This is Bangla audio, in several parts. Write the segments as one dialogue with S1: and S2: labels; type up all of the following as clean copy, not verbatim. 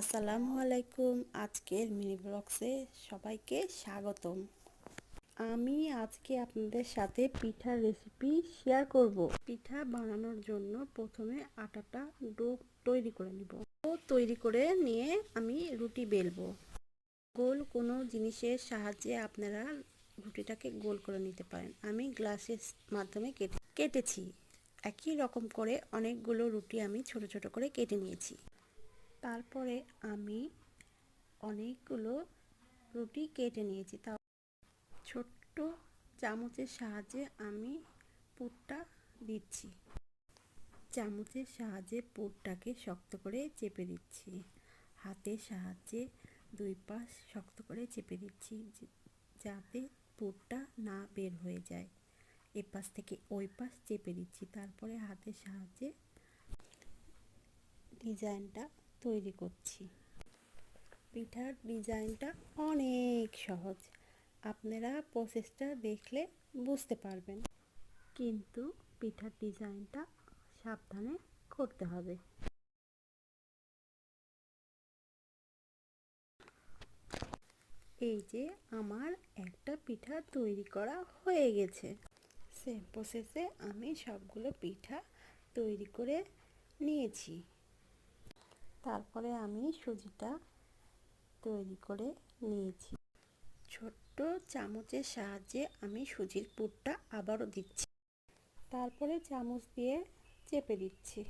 S1: আসসালামু আলাইকুম। আজকের মিনি ব্লগসে সবাইকে স্বাগতম। আমি আজকে আপনাদের সাথে পিঠার রেসিপি শেয়ার করব। পিঠা বানানোর জন্য প্রথমে আটাটা ডো তৈরি করে নিব। ডো তৈরি করে নিয়ে আমি রুটি বেলবো। গোল কোনো জিনিসের সাহায্যে আপনারা রুটিটাকে গোল করে নিতে পারেন। আমি গ্লাসের মাধ্যমে কেটেছি। একই রকম করে অনেকগুলো রুটি আমি ছোট ছোট করে কেটে নিয়েছি। তারপরে আমি অনেকগুলো রুটি কেটে নিয়েছি। তাও ছোট্ট চামচের সাহায্যে আমি পুরটা দিচ্ছি। চামচের সাহায্যে পুরটাকে শক্ত করে চেপে দিচ্ছি। হাতের সাহায্যে দুই পাশ শক্ত করে চেপে দিচ্ছি যাতে পুরটা না বের হয়ে যায়। এ পাশ থেকে ওই পাশ চেপে দিচ্ছি। তারপরে হাতের সাহায্যে ডিজাইনটা তৈরি করছি। পিঠার ডিজাইনটা অনেক সহজ, আপনারা প্রসেসটা দেখলে বুঝতে পারবেন, কিন্তু পিঠার ডিজাইনটা সাবধানে করতে হবে। এই যে আমার একটা পিঠা তৈরি করা হয়ে গেছে। সেম প্রসেসে আমি সবগুলো পিঠা তৈরি করে নিয়েছি। তারপরে আমি সুজিটা তৈরি করে নিয়েছি। ছোট্ট চামচের সাহায্যে আমি সুজির পুরটা আবারও দিচ্ছি। তারপরে চামচ দিয়ে চেপে দিচ্ছি।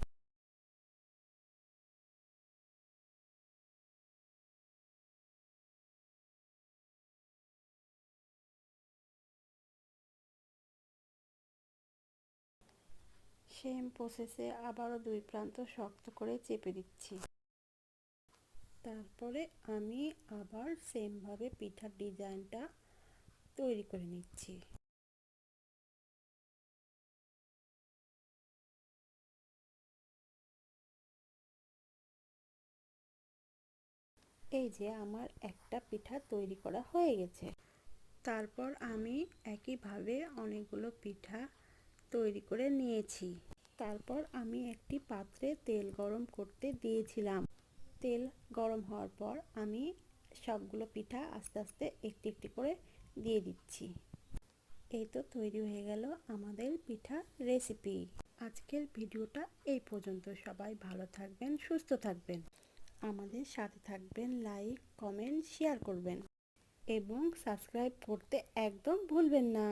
S1: সেম প্রসেসে আবারও দুই প্রান্ত শক্ত করে চেপে দিচ্ছি। তারপরে আমি আবার সেমভাবে পিঠার ডিজাইনটা তৈরি করে নিচ্ছি। এই যে আমার একটা পিঠা তৈরি করা হয়ে গেছে। তারপর আমি একইভাবে অনেকগুলো পিঠা তৈরি করে নিয়েছি। তারপর আমি একটি পাত্রে তেল গরম করতে দিয়েছিলাম। তেল গরম হওয়ার পর আমি সবগুলো পিঠা আস্তে আস্তে একটি একটি করে দিয়ে দিচ্ছি। এই তো তৈরি হয়ে গেল আমাদের পিঠা রেসিপি। আজকের ভিডিওটা এই পর্যন্ত। সবাই ভালো থাকবেন, সুস্থ থাকবেন, আমাদের সাথে থাকবেন, লাইক কমেন্ট শেয়ার করবেন এবং সাবস্ক্রাইব করতে একদম ভুলবেন না।